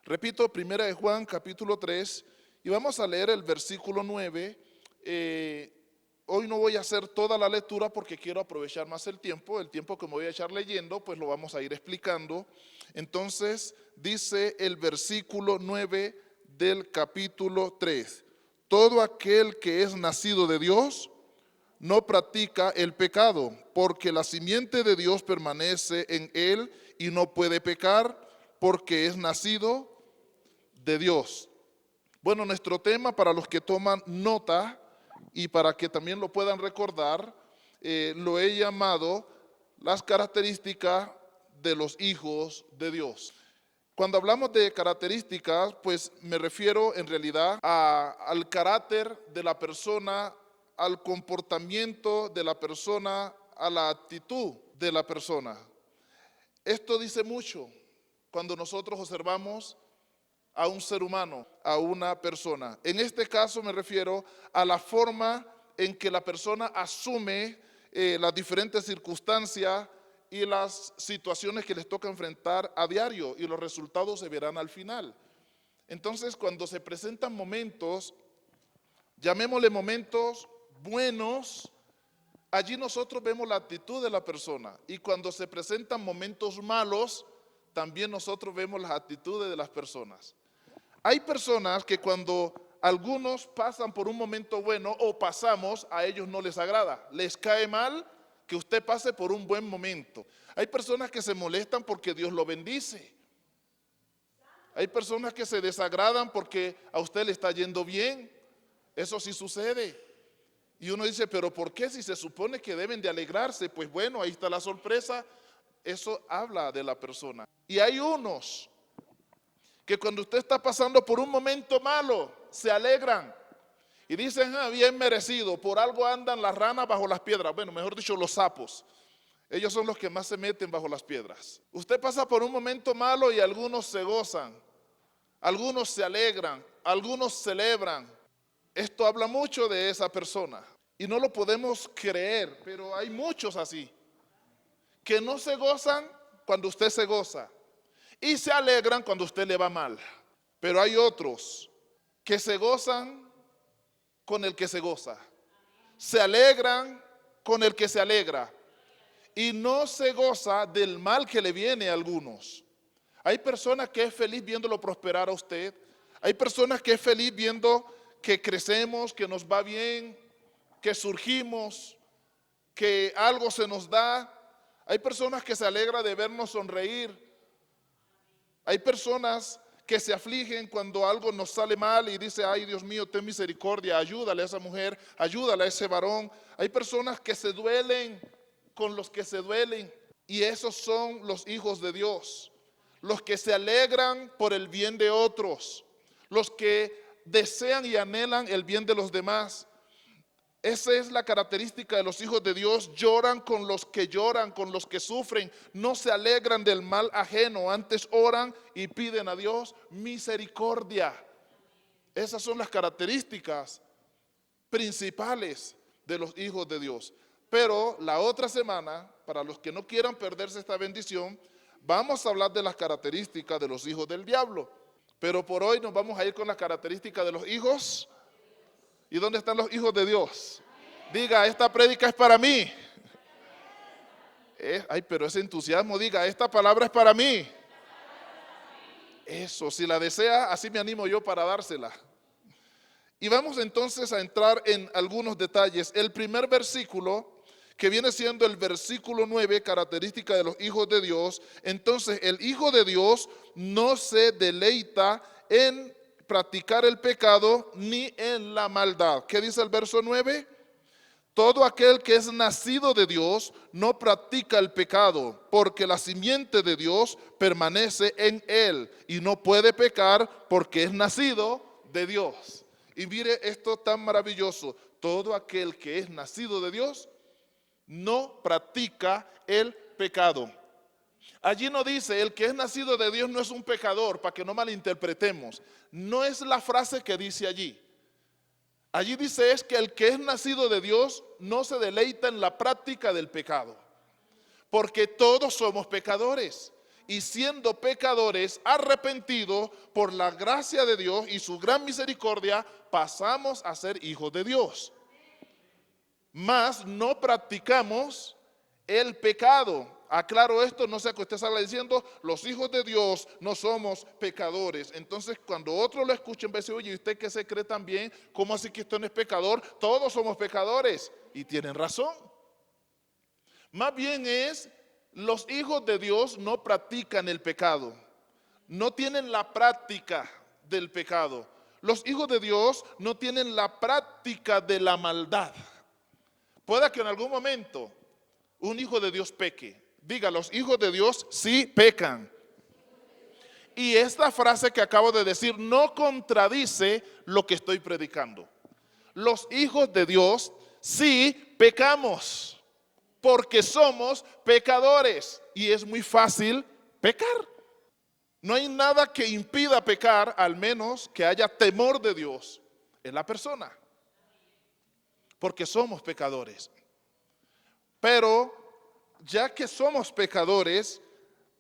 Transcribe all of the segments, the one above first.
Repito, Primera de Juan, capítulo 3, y vamos a leer el versículo 9. Hoy no voy a hacer toda la lectura porque quiero aprovechar más el tiempo que me voy a echar leyendo, pues lo vamos a ir explicando. Entonces, dice el versículo 9 del capítulo 3, todo aquel que es nacido de Dios no practica el pecado, porque la simiente de Dios permanece en él y no puede pecar, porque es nacido de Dios. Bueno, nuestro tema, para los que toman nota y para que también lo puedan recordar, lo he llamado las características de los hijos de Dios. Cuando hablamos de características, pues me refiero en realidad al carácter de la persona, al comportamiento de la persona, a la actitud de la persona. Esto dice mucho cuando nosotros observamos a un ser humano, a una persona. En este caso me refiero a la forma en que la persona asume las diferentes circunstancias y las situaciones que les toca enfrentar a diario, y los resultados se verán al final. Entonces, cuando se presentan momentos, llamémosle momentos buenos, allí nosotros vemos la actitud de la persona, y cuando se presentan momentos malos, también nosotros vemos las actitudes de las personas. Hay personas que cuando algunos pasan por un momento bueno o pasamos, a ellos no les agrada, les cae mal que usted pase por un buen momento. Hay personas que se molestan porque Dios lo bendice. Hay personas que se desagradan porque a usted le está yendo bien. Eso sí sucede. Y uno dice, pero ¿por qué si se supone que deben de alegrarse? Pues bueno, ahí está la sorpresa. Eso habla de la persona. Y hay unos que cuando usted está pasando por un momento malo, se alegran y dicen, bien merecido, por algo andan las ranas bajo las piedras. Bueno, mejor dicho, los sapos. Ellos son los que más se meten bajo las piedras. Usted pasa por un momento malo y algunos se gozan, algunos se alegran, algunos celebran. Esto habla mucho de esa persona y no lo podemos creer, pero hay muchos así, que no se gozan cuando usted se goza y se alegran cuando usted le va mal. Pero hay otros que se gozan con el que se goza, se alegran con el que se alegra y no se goza del mal que le viene a algunos. Hay personas que es feliz viéndolo prosperar a usted. Hay personas que es feliz viendo que crecemos, que nos va bien, que surgimos, que algo se nos da. Hay personas que se alegra de vernos sonreír. Hay personas que se afligen cuando algo nos sale mal y dice, ay Dios mío, ten misericordia, ayúdale a esa mujer, ayúdale a ese varón. Hay personas que se duelen con los que se duelen, y esos son los hijos de Dios, los que se alegran por el bien de otros, los que desean y anhelan el bien de los demás. Esa es la característica de los hijos de Dios. Lloran, con los que sufren, no se alegran del mal ajeno, antes oran y piden a Dios misericordia. Esas son las características principales de los hijos de Dios. Pero la otra semana, para los que no quieran perderse esta bendición, vamos a hablar de las características de los hijos del diablo. Pero por hoy nos vamos a ir con las características de los hijos. ¿Y dónde están los hijos de Dios? Diga, esta prédica es para mí. Pero ese entusiasmo, diga, esta palabra es para mí. Eso, si la desea, así me animo yo para dársela. Y vamos entonces a entrar en algunos detalles. El primer versículo, que viene siendo el versículo 9, característica de los hijos de Dios. Entonces, el hijo de Dios no se deleita en practicar el pecado ni en la maldad. ¿Qué dice el verso 9? Todo aquel que es nacido de Dios no practica el pecado, porque la simiente de Dios permanece en él y no puede pecar porque es nacido de Dios. Y mire esto tan maravilloso, todo aquel que es nacido de Dios no practica el pecado. Allí no dice, el que es nacido de Dios no es un pecador, para que no malinterpretemos. No es la frase que dice allí. Allí dice es que el que es nacido de Dios no se deleita en la práctica del pecado. Porque todos somos pecadores. y siendo pecadores, arrepentidos por la gracia de Dios y su gran misericordia, pasamos a ser hijos de Dios. Mas no practicamos el pecado. Aclaro esto, no sea que usted salga diciendo, los hijos de Dios no somos pecadores. Entonces, cuando otros lo escuchen, va a decir, oye, ¿y usted qué se cree también? ¿Cómo así que usted no es pecador? Todos somos pecadores. Y tienen razón. Más bien es, los hijos de Dios no practican el pecado. No tienen la práctica del pecado. Los hijos de Dios no tienen la práctica de la maldad. Pueda que en algún momento un hijo de Dios peque. Diga, los hijos de Dios sí pecan. Y esta frase que acabo de decir no contradice lo que estoy predicando. Los hijos de Dios sí pecamos, porque somos pecadores. Y es muy fácil pecar. No hay nada que impida pecar, al menos que haya temor de Dios en la persona. Porque somos pecadores. Pero ya que somos pecadores,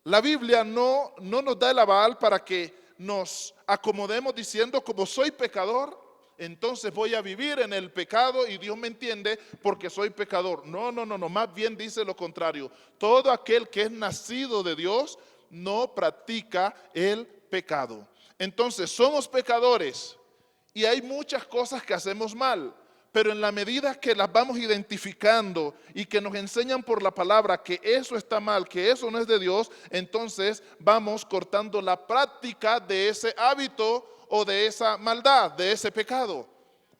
la Biblia no nos da el aval para que nos acomodemos diciendo, como soy pecador, entonces voy a vivir en el pecado y Dios me entiende porque soy pecador. No, más bien dice lo contrario. Todo aquel que es nacido de Dios no practica el pecado. Entonces somos pecadores y hay muchas cosas que hacemos mal. Pero en la medida que las vamos identificando y que nos enseñan por la palabra que eso está mal, que eso no es de Dios, entonces vamos cortando la práctica de ese hábito o de esa maldad, de ese pecado.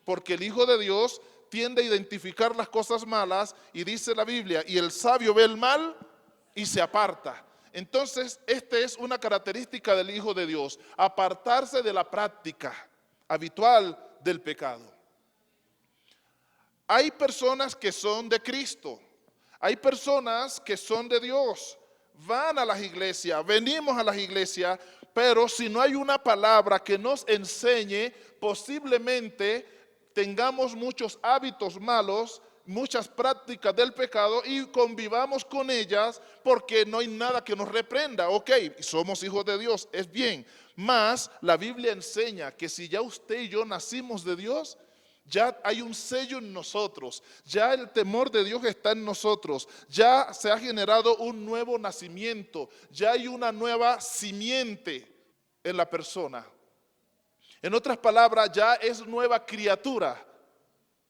Porque el Hijo de Dios tiende a identificar las cosas malas y dice la Biblia, y el sabio ve el mal y se aparta. Entonces, esta es una característica del Hijo de Dios, apartarse de la práctica habitual del pecado. Hay personas que son de Cristo, hay personas que son de Dios, van a las iglesias, venimos a las iglesias, pero si no hay una palabra que nos enseñe, posiblemente tengamos muchos hábitos malos, muchas prácticas del pecado y convivamos con ellas porque no hay nada que nos reprenda. Ok, somos hijos de Dios, es bien, mas la Biblia enseña que si ya usted y yo nacimos de Dios, ya hay un sello en nosotros, ya el temor de Dios está en nosotros, ya se ha generado un nuevo nacimiento, ya hay una nueva simiente en la persona. En otras palabras, ya es nueva criatura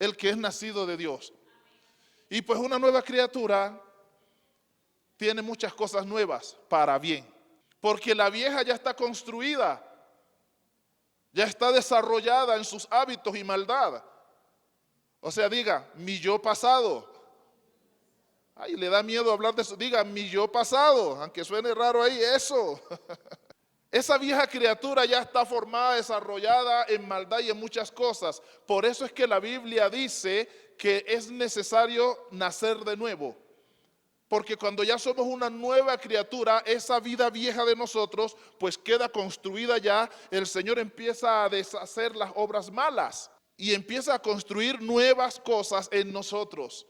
el que es nacido de Dios. Y pues una nueva criatura tiene muchas cosas nuevas para bien, porque la vieja ya está construida, ya está desarrollada en sus hábitos y maldad. O sea, diga, mi yo pasado. Ay, le da miedo hablar de eso. Diga, mi yo pasado, aunque suene raro ahí, eso. Esa vieja criatura ya está formada, desarrollada en maldad y en muchas cosas. Por eso es que la Biblia dice que es necesario nacer de nuevo. Porque cuando ya somos una nueva criatura, esa vida vieja de nosotros, pues queda construida ya. El Señor empieza a deshacer las obras malas y empieza a construir nuevas cosas en nosotros,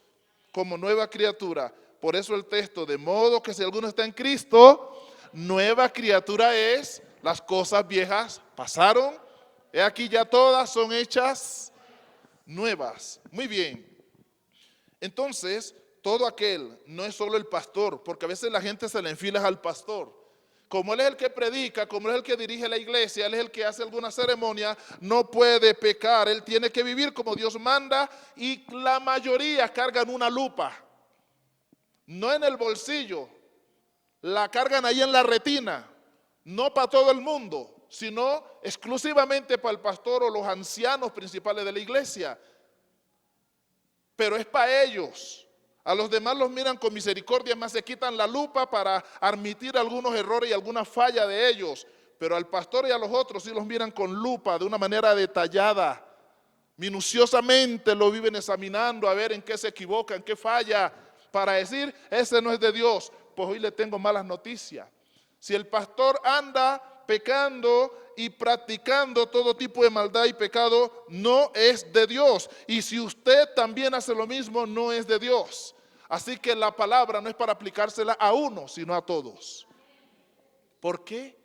como nueva criatura. Por eso el texto, de modo que si alguno está en Cristo, nueva criatura es, las cosas viejas pasaron, he aquí ya todas son hechas nuevas. Muy bien. Entonces, todo aquel, no es solo el pastor, porque a veces la gente se le enfila al pastor. Como él es el que predica, como él es el que dirige la iglesia, él es el que hace alguna ceremonia, no puede pecar, él tiene que vivir como Dios manda y la mayoría cargan una lupa, no en el bolsillo, la cargan ahí en la retina, no para todo el mundo, sino exclusivamente para el pastor o los ancianos principales de la iglesia, pero es para ellos. A los demás los miran con misericordia, más se quitan la lupa para admitir algunos errores y alguna falla de ellos. Pero al pastor y a los otros sí los miran con lupa, de una manera detallada. Minuciosamente lo viven examinando a ver en qué se equivoca, en qué falla, para decir, ese no es de Dios. Pues hoy le tengo malas noticias. Si el pastor anda pecando y practicando todo tipo de maldad y pecado, no es de Dios. Y si usted también hace lo mismo, no es de Dios. Así que la palabra no es para aplicársela a uno, sino a todos. ¿Por qué?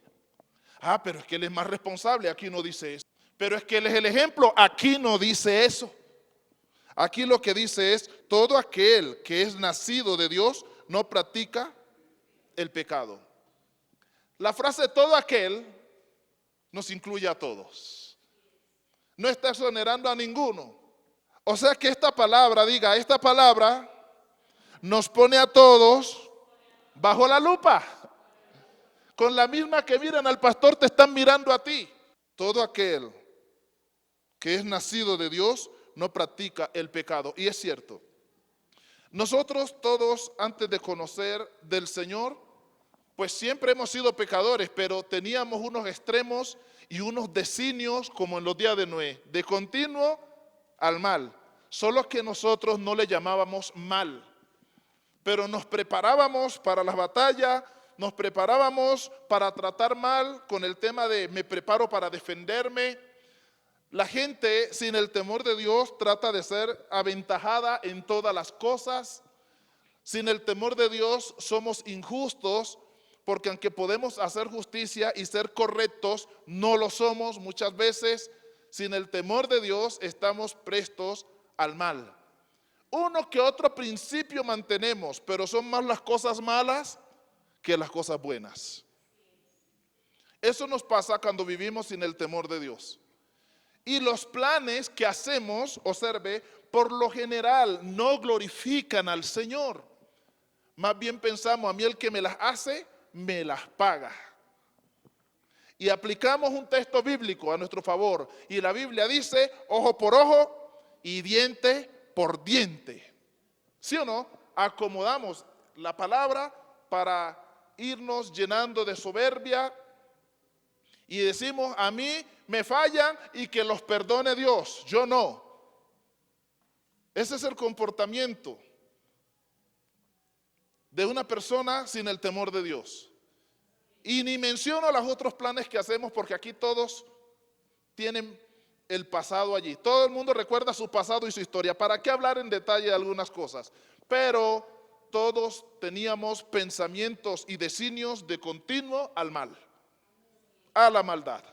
Ah, pero es que Él es más responsable, aquí no dice eso. Pero es que Él es el ejemplo, aquí no dice eso. Aquí lo que dice es, todo aquel que es nacido de Dios no practica el pecado. La frase todo aquel nos incluye a todos. No está exonerando a ninguno. O sea que esta palabra nos pone a todos bajo la lupa. Con la misma que miran al pastor, te están mirando a ti. Todo aquel que es nacido de Dios no practica el pecado. Y es cierto. Nosotros todos, antes de conocer del Señor, pues siempre hemos sido pecadores, pero teníamos unos extremos y unos designios como en los días de Noé, de continuo al mal. Solo que nosotros no le llamábamos mal, pero nos preparábamos para las batallas, nos preparábamos para tratar mal con el tema de me preparo para defenderme. La gente sin el temor de Dios trata de ser aventajada en todas las cosas. Sin el temor de Dios somos injustos, porque aunque podemos hacer justicia y ser correctos, no lo somos muchas veces. Sin el temor de Dios estamos prestos al mal. Uno que otro principio mantenemos, pero son más las cosas malas que las cosas buenas. Eso nos pasa cuando vivimos sin el temor de Dios. Y los planes que hacemos, observe, por lo general no glorifican al Señor. Más bien pensamos, a mí el que me las hace, me las paga. Y aplicamos un texto bíblico a nuestro favor. Y la Biblia dice, ojo por ojo y diente por diente. ¿Sí o no? Acomodamos la palabra para irnos llenando de soberbia y decimos, a mí me fallan y que los perdone Dios, yo no. Ese es el comportamiento de una persona sin el temor de Dios. Y ni menciono los otros planes que hacemos porque aquí todos tienen el pasado allí. Todo el mundo recuerda su pasado y su historia. ¿Para qué hablar en detalle de algunas cosas? Pero todos teníamos pensamientos y designios de continuo al mal, a la maldad.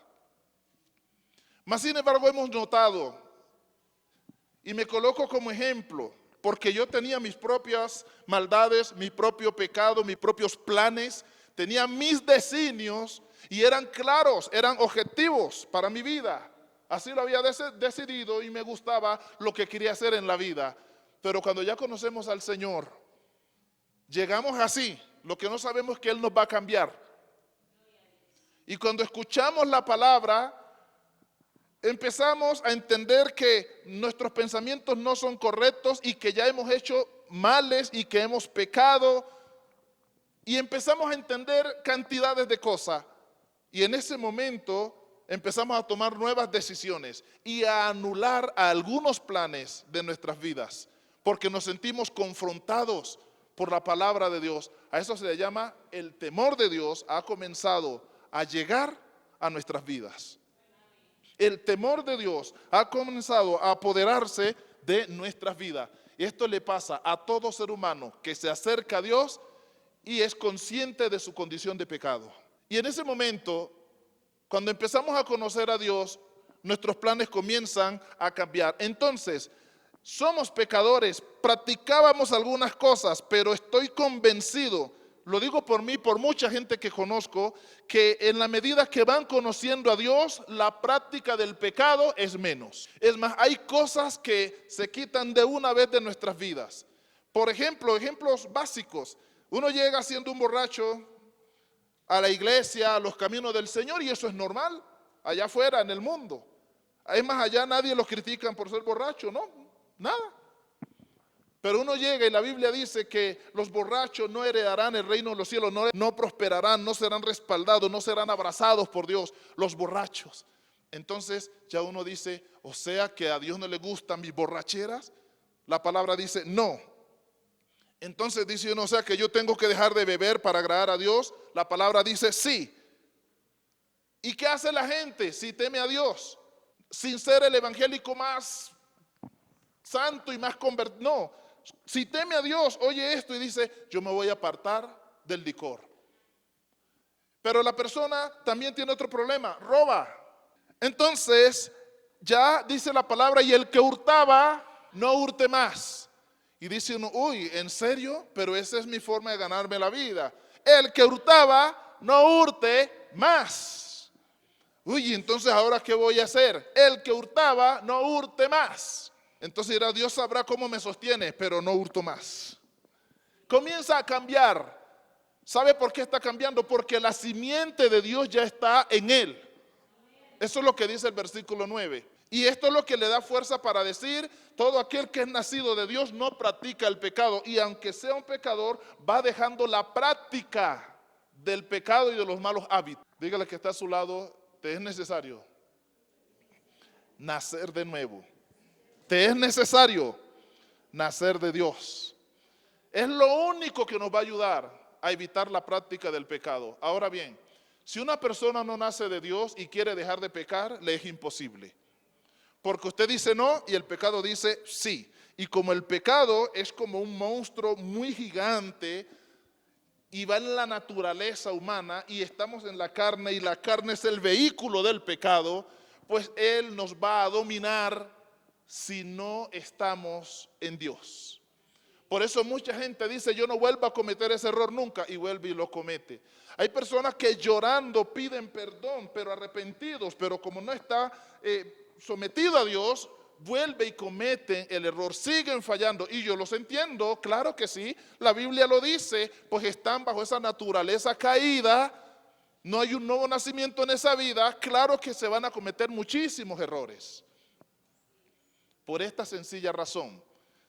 Mas sin embargo hemos notado, y me coloco como ejemplo, porque yo tenía mis propias maldades, mi propio pecado, mis propios planes, tenía mis designios y eran claros, eran objetivos para mi vida. Así lo había decidido y me gustaba lo que quería hacer en la vida. Pero cuando ya conocemos al Señor, llegamos así, lo que no sabemos es que Él nos va a cambiar. Y cuando escuchamos la palabra, empezamos a entender que nuestros pensamientos no son correctos y que ya hemos hecho males y que hemos pecado. Y empezamos a entender cantidades de cosas. Y en ese momento empezamos a tomar nuevas decisiones y a anular a algunos planes de nuestras vidas, porque nos sentimos confrontados por la palabra de Dios. A eso se le llama el temor de Dios. Ha comenzado a llegar a nuestras vidas. El temor de Dios ha comenzado a apoderarse de nuestras vidas. Y esto le pasa a todo ser humano que se acerca a Dios y es consciente de su condición de pecado. Y en ese momento, cuando empezamos a conocer a Dios, nuestros planes comienzan a cambiar. Entonces, somos pecadores, practicábamos algunas cosas, pero estoy convencido, lo digo por mí, por mucha gente que conozco, que en la medida que van conociendo a Dios, la práctica del pecado es menos. Es más, hay cosas que se quitan de una vez de nuestras vidas. Por ejemplo, ejemplos básicos. Uno llega siendo un borracho a la iglesia, a los caminos del Señor, y eso es normal, allá afuera en el mundo. Es más, allá nadie los critican por ser borracho, no, nada. Pero uno llega y la Biblia dice que los borrachos no heredarán el reino de los cielos, no prosperarán, no serán respaldados, no serán abrazados por Dios, los borrachos. Entonces ya uno dice, o sea que a Dios no le gustan mis borracheras. La palabra dice, no. Entonces dice uno, o sea que yo tengo que dejar de beber para agradar a Dios. La palabra dice, sí. ¿Y qué hace la gente si teme a Dios? Sin ser el evangélico más santo y más convertido. No, si teme a Dios, oye esto y dice, yo me voy a apartar del licor. Pero la persona también tiene otro problema, roba. Entonces, ya dice la palabra, y el que hurtaba, no hurte más. Y dice uno, uy, ¿en serio? Pero esa es mi forma de ganarme la vida. El que hurtaba, no hurte más. Uy, entonces ahora ¿qué voy a hacer? El que hurtaba, no hurte más. Entonces dirá, Dios sabrá cómo me sostiene, pero no hurto más. Comienza a cambiar. ¿Sabe por qué está cambiando? Porque la simiente de Dios ya está en él. Eso es lo que dice el versículo 9. Y esto es lo que le da fuerza para decir, todo aquel que es nacido de Dios no practica el pecado. Y aunque sea un pecador, va dejando la práctica del pecado y de los malos hábitos. Dígale que está a su lado, te es necesario nacer de nuevo. Te es necesario nacer de Dios. Es lo único que nos va a ayudar a evitar la práctica del pecado. Ahora bien, si una persona no nace de Dios y quiere dejar de pecar, le es imposible. Porque usted dice no y el pecado dice sí. Y como el pecado es como un monstruo muy gigante y va en la naturaleza humana y estamos en la carne y la carne es el vehículo del pecado, pues él nos va a dominar si no estamos en Dios. Por eso mucha gente dice, yo no vuelvo a cometer ese error nunca, y vuelve y lo comete. Hay personas que llorando piden perdón, pero arrepentidos, pero como no está sometido a Dios, vuelve y cometen el error, siguen fallando. Y yo los entiendo, claro que sí, la Biblia lo dice, pues están bajo esa naturaleza caída, no hay un nuevo nacimiento en esa vida, claro que se van a cometer muchísimos errores. Por esta sencilla razón,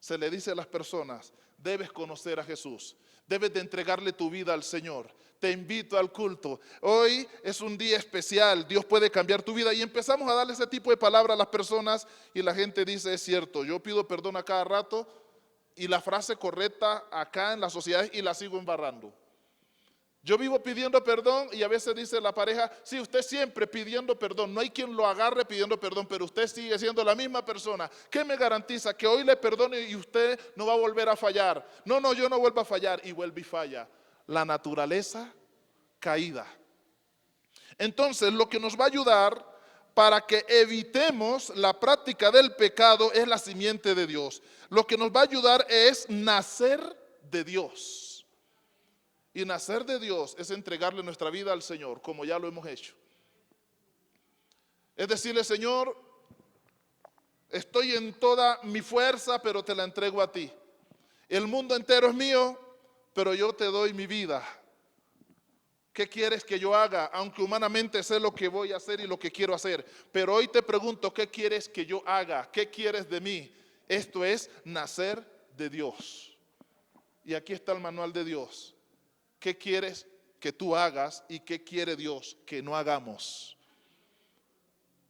se le dice a las personas, debes conocer a Jesús, debes de entregarle tu vida al Señor. Te invito al culto. Hoy es un día especial, Dios puede cambiar tu vida. Y empezamos a darle ese tipo de palabras a las personas y la gente dice, es cierto, yo pido perdón a cada rato y la frase correcta acá en la sociedad y la sigo embarrando. Yo vivo pidiendo perdón y a veces dice la pareja, sí, usted siempre pidiendo perdón, no hay quien lo agarre pidiendo perdón, pero usted sigue siendo la misma persona. ¿Qué me garantiza? Que hoy le perdone y usted no va a volver a fallar. No, yo no vuelvo a fallar, y vuelve y falla. La naturaleza caída. Entonces, lo que nos va a ayudar para que evitemos la práctica del pecado es la simiente de Dios. Lo que nos va a ayudar es nacer de Dios. Y nacer de Dios es entregarle nuestra vida al Señor, como ya lo hemos hecho. Es decirle, Señor, estoy en toda mi fuerza, pero te la entrego a ti. El mundo entero es mío, pero yo te doy mi vida. ¿Qué quieres que yo haga? Aunque humanamente sé lo que voy a hacer y lo que quiero hacer. Pero hoy te pregunto, ¿qué quieres que yo haga? ¿Qué quieres de mí? Esto es nacer de Dios. Y aquí está el manual de Dios. ¿Qué quieres que tú hagas y qué quiere Dios que no hagamos?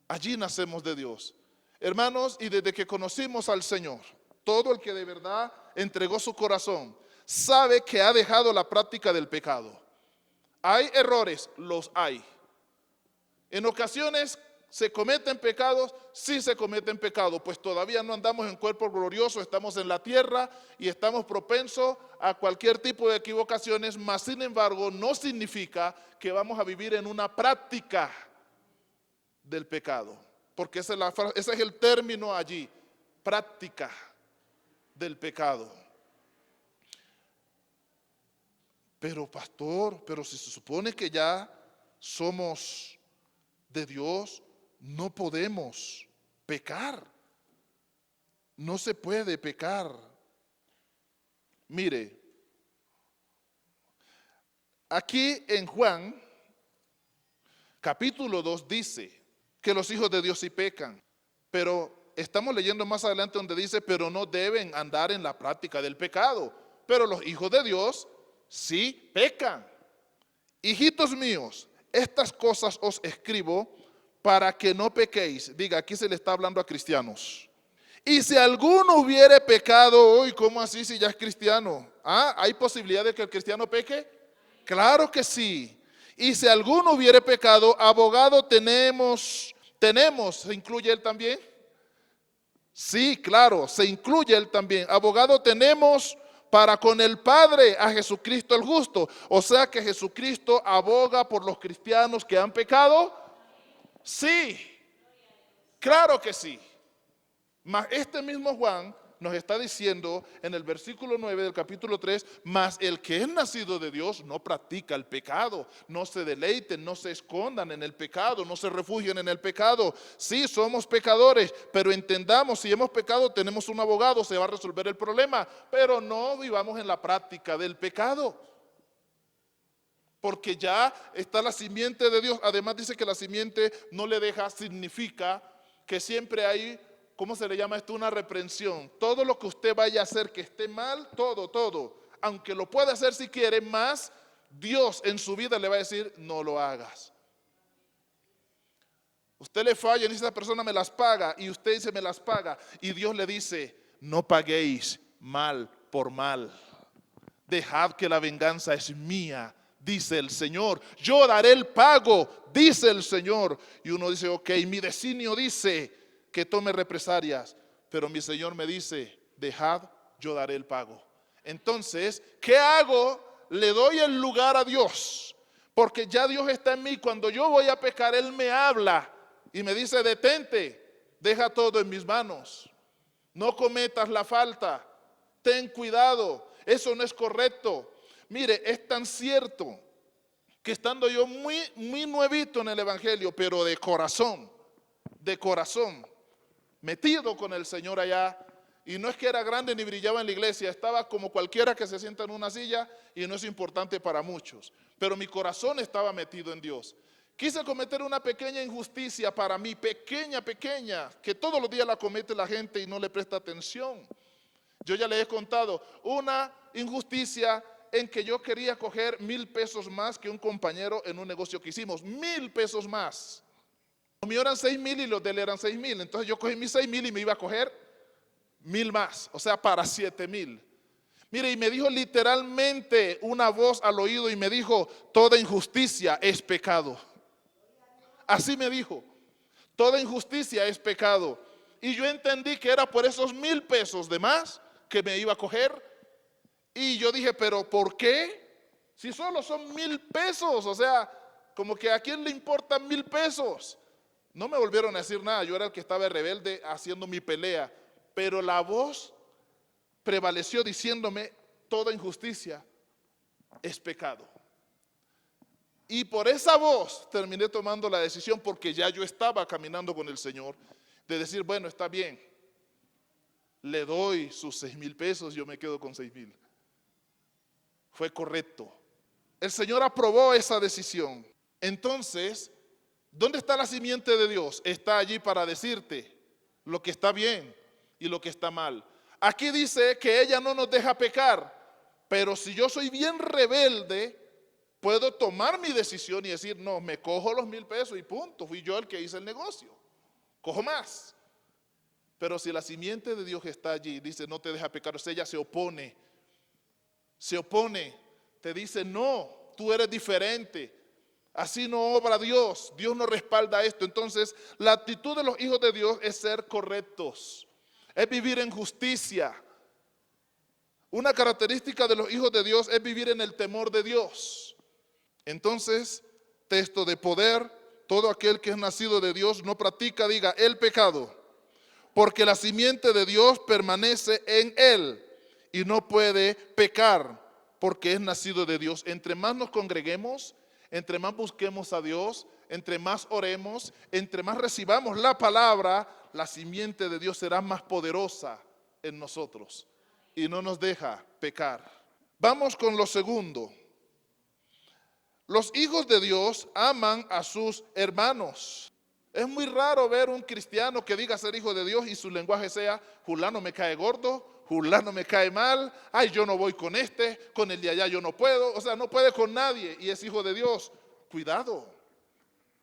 Allí nacemos de Dios. Hermanos, y desde que conocimos al Señor, todo el que de verdad entregó su corazón, sabe que ha dejado la práctica del pecado. ¿Hay errores? Los hay. En ocasiones ¿se cometen pecados? Sí se cometen pecados, pues todavía no andamos en cuerpo glorioso, estamos en la tierra y estamos propensos a cualquier tipo de equivocaciones, mas sin embargo no significa que vamos a vivir en una práctica del pecado, porque ese es el término allí, práctica del pecado. Pero pastor, pero si se supone que ya somos de Dios, no podemos pecar. No se puede pecar. Mire, aquí en Juan, capítulo 2 dice que los hijos de Dios sí pecan, pero estamos leyendo más adelante donde dice, pero no deben andar en la práctica del pecado, pero los hijos de Dios sí pecan. Hijitos míos, estas cosas os escribo para que no pequéis. Diga, aquí se le está hablando a cristianos. Y si alguno hubiere pecado hoy, ¿cómo así si ya es cristiano? ¿Hay posibilidad de que el cristiano peque? Claro que sí. Y si alguno hubiere pecado, abogado tenemos, ¿se incluye él también? Sí, claro, se incluye él también. Abogado tenemos para con el Padre a Jesucristo el justo. O sea que Jesucristo aboga por los cristianos que han pecado. Sí, claro que sí. Mas este mismo Juan nos está diciendo en el versículo 9 del capítulo 3, mas el que es nacido de Dios no practica el pecado, no se deleiten, no se escondan en el pecado, no se refugien en el pecado. Sí, somos pecadores, pero entendamos, si hemos pecado tenemos un abogado, se va a resolver el problema, pero no vivamos en la práctica del pecado. Porque ya está la simiente de Dios. Además dice que la simiente no le deja, significa que siempre hay, ¿cómo se le llama esto? Una reprensión. Todo lo que usted vaya a hacer que esté mal, todo, aunque lo puede hacer si quiere, más Dios en su vida le va a decir, no lo hagas. Usted le falla y dice, esa persona me las paga, y usted dice, me las paga, y Dios le dice, no paguéis mal por mal. Dejad que la venganza es mía, dice el Señor. Yo daré el pago, dice el Señor. Y uno dice, ok, mi designio dice que tome represalias, pero mi Señor me dice, dejad, yo daré el pago. Entonces, ¿qué hago? Le doy el lugar a Dios, porque ya Dios está en mí. Cuando yo voy a pecar, Él me habla y me dice, detente, deja todo en mis manos, no cometas la falta, ten cuidado, eso no es correcto. Mire, es tan cierto que estando yo muy nuevito en el Evangelio, pero de corazón, metido con el Señor allá, y no es que era grande ni brillaba en la iglesia, estaba como cualquiera que se sienta en una silla y no es importante para muchos, pero mi corazón estaba metido en Dios. Quise cometer una pequeña injusticia para mí, pequeña, que todos los días la comete la gente y no le presta atención. Yo ya les he contado una injusticia en que yo quería coger 1,000 pesos más que un compañero en un negocio que hicimos, 1,000 pesos más. Los míos eran 6,000 y los de él eran 6,000, entonces yo cogí mis 6,000 y me iba a coger 1,000 más, o sea, para 7,000. Mire, y me dijo literalmente una voz al oído y me dijo, toda injusticia es pecado. Así me dijo, toda injusticia es pecado. Y yo entendí que era por esos 1,000 pesos de más que me iba a coger. Y yo dije, pero ¿por qué? Si solo son 1,000 pesos, o sea, como que a quién le importan 1,000 pesos. No me volvieron a decir nada, yo era el que estaba rebelde haciendo mi pelea, pero la voz prevaleció diciéndome, toda injusticia es pecado. Y por esa voz terminé tomando la decisión, porque ya yo estaba caminando con el Señor, de decir, bueno, está bien, le doy sus 6,000 pesos, yo me quedo con 6,000. Fue correcto. El Señor aprobó esa decisión. Entonces, ¿dónde está la simiente de Dios? Está allí para decirte lo que está bien y lo que está mal. Aquí dice que ella no nos deja pecar, pero si yo soy bien rebelde, puedo tomar mi decisión y decir, no, me cojo los 1,000 pesos y punto, fui yo el que hice el negocio, cojo más. Pero si la simiente de Dios está allí, dice, no te deja pecar, o sea, ella se opone, te dice, no, tú eres diferente, así no obra Dios, Dios no respalda esto. Entonces, la actitud de los hijos de Dios es ser correctos, es vivir en justicia. Una característica de los hijos de Dios es vivir en el temor de Dios. Entonces, texto de poder, todo aquel que es nacido de Dios no practica, diga, el pecado, porque la simiente de Dios permanece en él y no puede pecar porque es nacido de Dios. Entre más nos congreguemos, entre más busquemos a Dios, entre más oremos, entre más recibamos la palabra, la simiente de Dios será más poderosa en nosotros y no nos deja pecar. Vamos con lo segundo. Los hijos de Dios aman a sus hermanos. Es muy raro ver un cristiano que diga ser hijo de Dios y su lenguaje sea, fulano me cae gordo, fulano me cae mal, ay, yo no voy con este, con el de allá yo no puedo, o sea, no puede con nadie y es hijo de Dios. Cuidado.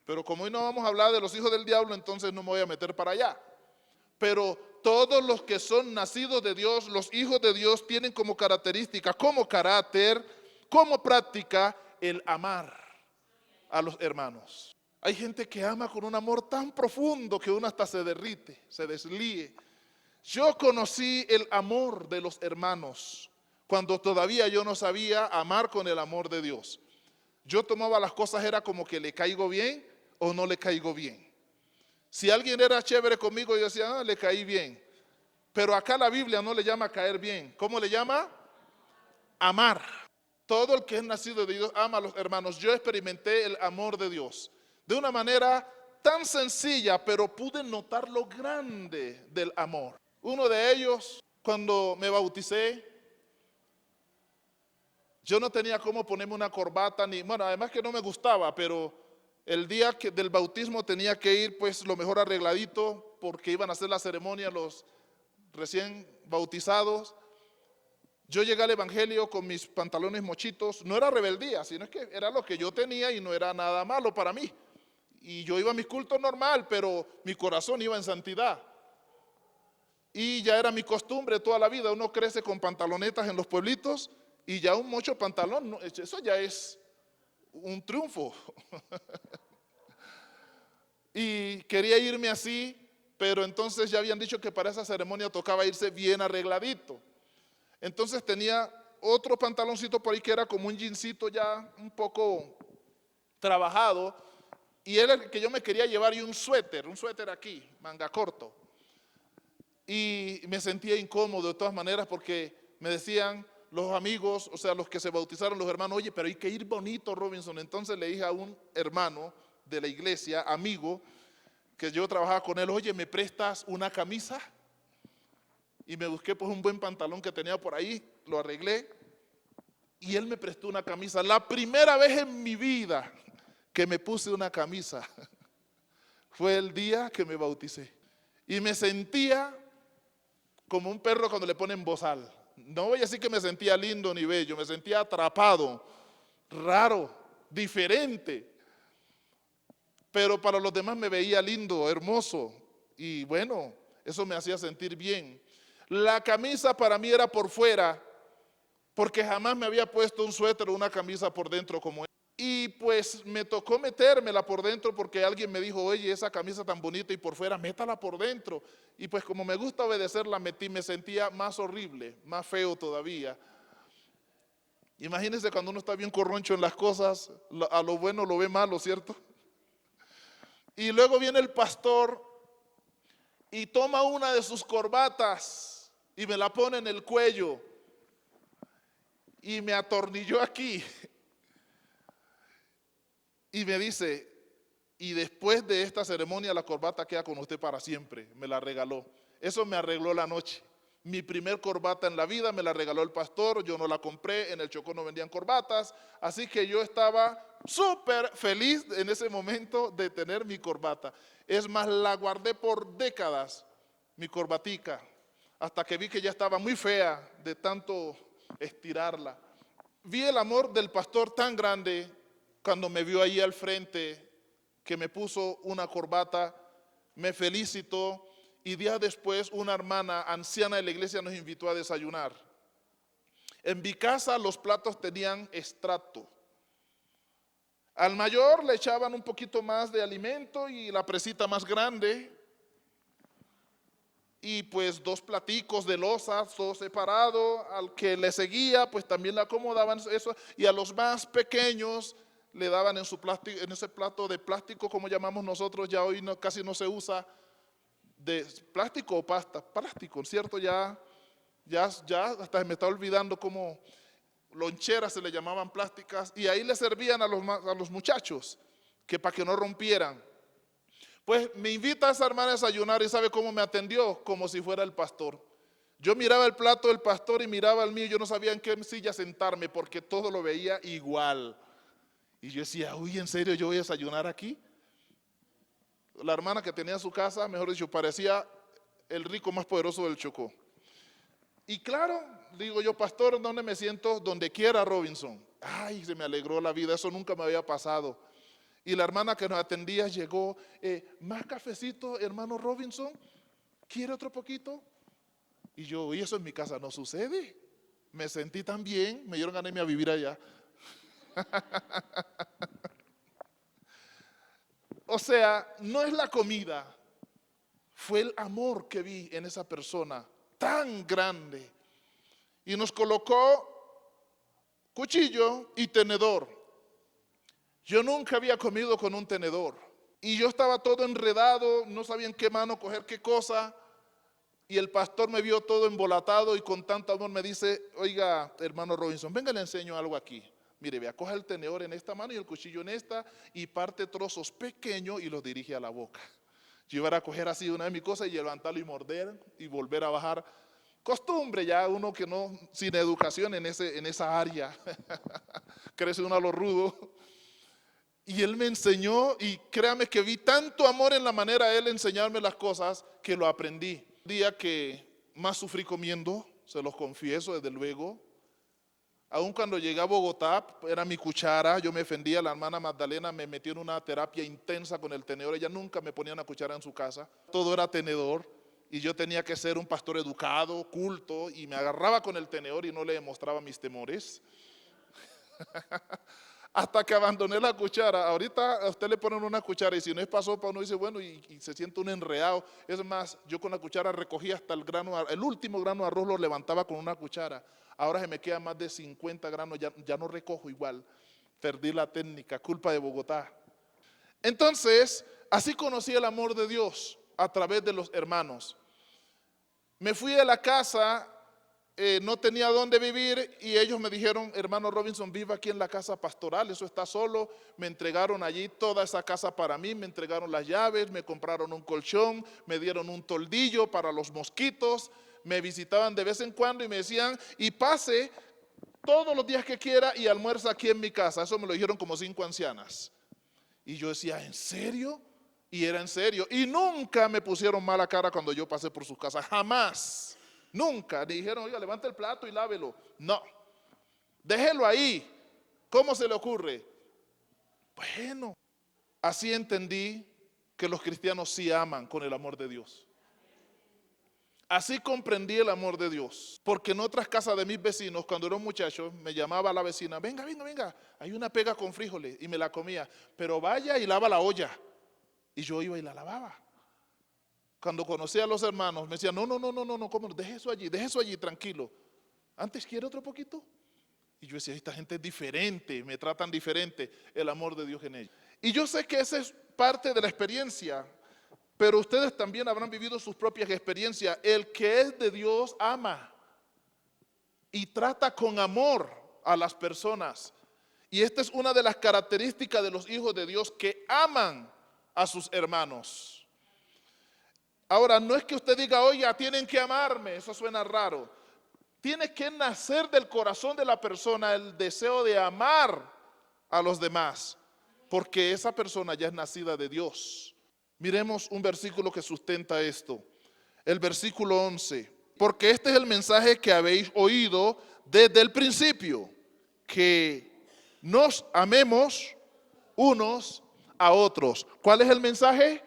Pero como hoy no vamos a hablar de los hijos del diablo, entonces no me voy a meter para allá. Pero todos los que son nacidos de Dios, los hijos de Dios, tienen como característica, como carácter, como práctica, el amar a los hermanos. Hay gente que ama con un amor tan profundo que uno hasta se derrite, se deslíe. Yo conocí el amor de los hermanos cuando todavía yo no sabía amar con el amor de Dios. Yo tomaba las cosas, era como que le caigo bien o no le caigo bien. Si alguien era chévere conmigo, yo decía, le caí bien. Pero acá la Biblia no le llama caer bien. ¿Cómo le llama? Amar. Todo el que es nacido de Dios ama a los hermanos. Yo experimenté el amor de Dios de una manera tan sencilla, pero pude notar lo grande del amor. Uno de ellos, cuando me bauticé, yo no tenía cómo ponerme una corbata, ni, bueno, además que no me gustaba, pero el día del bautismo tenía que ir pues lo mejor arregladito, porque iban a hacer la ceremonia los recién bautizados. Yo llegué al evangelio con mis pantalones mochitos, no era rebeldía, sino es que era lo que yo tenía y no era nada malo para mí. Y yo iba a mis cultos normal, pero mi corazón iba en santidad. Y ya era mi costumbre toda la vida, uno crece con pantalonetas en los pueblitos y ya un mocho pantalón, eso ya es un triunfo. Y quería irme así, pero entonces ya habían dicho que para esa ceremonia tocaba irse bien arregladito. Entonces tenía otro pantaloncito por ahí que era como un jeansito ya un poco trabajado, y era el que yo me quería llevar, y un suéter aquí, manga corto. Y me sentía incómodo de todas maneras porque me decían los amigos, o sea, los que se bautizaron, los hermanos, oye, pero hay que ir bonito, Robinson. Entonces le dije a un hermano de la iglesia, amigo, que yo trabajaba con él, oye, ¿me prestas una camisa? Y me busqué pues un buen pantalón que tenía por ahí, lo arreglé y él me prestó una camisa. La primera vez en mi vida que me puse una camisa fue el día que me bauticé. Y me sentía como un perro cuando le ponen bozal. No voy a decir que me sentía lindo ni bello, me sentía atrapado, raro, diferente. Pero para los demás me veía lindo, hermoso. Y bueno, eso me hacía sentir bien. La camisa para mí era por fuera, porque jamás me había puesto un suéter o una camisa por dentro como esa. Y pues me tocó metérmela por dentro porque alguien me dijo, oye, esa camisa tan bonita y por fuera, métala por dentro. Y pues como me gusta obedecer, la metí, me sentía más horrible, más feo todavía. Imagínense cuando uno está bien corroncho en las cosas, a lo bueno lo ve malo, ¿cierto? Y luego viene el pastor y toma una de sus corbatas y me la pone en el cuello y me atornilló aquí y me dice, y después de esta ceremonia la corbata queda con usted para siempre. Me la regaló. Eso me arregló la noche. Mi primer corbata en la vida me la regaló el pastor, yo no la compré, en el Chocó no vendían corbatas, así que yo estaba súper feliz en ese momento de tener mi corbata. Es más, la guardé por décadas, mi corbatica, hasta que vi que ya estaba muy fea de tanto estirarla. Vi el amor del pastor tan grande cuando me vio ahí al frente, que me puso una corbata, me felicitó. Y días después una hermana anciana de la iglesia nos invitó a desayunar. En mi casa los platos tenían estrato. Al mayor le echaban un poquito más de alimento y la presita más grande. Y pues 2 platicos de loza, todo separado. Al que le seguía pues también le acomodaban eso. Y a los más pequeños le daban en su plástico, en ese plato de plástico, como llamamos nosotros, ya hoy no, casi no se usa, de plástico o pasta, plástico, ¿cierto? Ya hasta me está olvidando cómo loncheras se le llamaban plásticas, y ahí le servían a los muchachos, que para que no rompieran. Pues me invita a esa hermana a desayunar y ¿sabe cómo me atendió? Como si fuera el pastor. Yo miraba el plato del pastor y miraba el mío, yo no sabía en qué silla sentarme porque todo lo veía igual. Y yo decía, uy, ¿en serio yo voy a desayunar aquí? La hermana que tenía su casa, mejor dicho, parecía el rico más poderoso del Chocó. Y claro, digo yo, pastor, ¿dónde me siento? Donde quiera, Robinson. Ay, se me alegró la vida, eso nunca me había pasado. Y la hermana que nos atendía llegó, ¿más cafecito, hermano Robinson? ¿Quiere otro poquito? Y yo, y eso en mi casa no sucede. Me sentí tan bien, me dieron ganas de irme a vivir allá. O sea, no es la comida, fue el amor que vi en esa persona tan grande. y nos colocó cuchillo y tenedor. Yo nunca había comido con un tenedor y yo estaba todo enredado, no sabía en qué mano coger qué cosa. Y el pastor me vio todo embolatado y con tanto amor me dice: oiga, hermano Robinson, venga, le enseño algo aquí. Mire, vea, coja el tenedor en esta mano y el cuchillo en esta y parte trozos pequeños y los dirige a la boca. Yo iba a coger así una de mis cosas y levantarlo y morder y volver a bajar. Costumbre ya, uno que no, sin educación en esa área, crece uno a lo rudo. Y él me enseñó y créame que vi tanto amor en la manera de él enseñarme las cosas que lo aprendí. El día que más sufrí comiendo, se los confieso desde luego. Aun cuando llegué a Bogotá, era mi cuchara, yo me ofendía, la hermana Magdalena me metió en una terapia intensa con el tenedor, ella nunca me ponía una cuchara en su casa, todo era tenedor y yo tenía que ser un pastor educado, culto, y me agarraba con el tenedor y no le demostraba mis temores. Hasta que abandoné la cuchara. Ahorita a usted le ponen una cuchara y si no es para sopa uno dice bueno y se siente un enredado. Es más, yo con la cuchara recogía hasta el último grano de arroz lo levantaba con una cuchara. Ahora se me quedan más de 50 granos, ya no recojo igual. Perdí la técnica, culpa de Bogotá. Entonces, así conocí el amor de Dios a través de los hermanos. Me fui de la casa. No tenía dónde vivir y ellos me dijeron: hermano Robinson, viva aquí en la casa pastoral, eso está solo. Me entregaron allí toda esa casa para mí, me entregaron las llaves, me compraron un colchón, me dieron un toldillo para los mosquitos, me visitaban de vez en cuando y me decían: y pase todos los días que quiera y almuerza aquí en mi casa. Eso me lo dijeron como 5 ancianas. Y yo decía: ¿en serio? Y era en serio. Y nunca me pusieron mala cara cuando yo pasé por sus casas, jamás. Nunca dijeron: oiga, levante el plato y lávelo. No, déjelo ahí. ¿Cómo se le ocurre? Bueno, así entendí que los cristianos sí aman con el amor de Dios. Así comprendí el amor de Dios. Porque en otras casas de mis vecinos, cuando era un muchacho, me llamaba la vecina: venga, hay una pega con frijoles, y me la comía. Pero vaya y lava la olla. Y yo iba y la lavaba. Cuando conocí a los hermanos, me decían: no, ¿cómo? Deje eso allí, tranquilo. Antes, ¿quiere otro poquito? Y yo decía: esta gente es diferente, me tratan diferente, el amor de Dios en ellos. Y yo sé que esa es parte de la experiencia, pero ustedes también habrán vivido sus propias experiencias. El que es de Dios ama y trata con amor a las personas. Y esta es una de las características de los hijos de Dios, que aman a sus hermanos. Ahora, no es que usted diga: oye, tienen que amarme, eso suena raro. Tiene que nacer del corazón de la persona el deseo de amar a los demás, porque esa persona ya es nacida de Dios. Miremos un versículo que sustenta esto. El versículo 11. Porque este es el mensaje que habéis oído desde el principio, que nos amemos unos a otros. ¿Cuál es el mensaje?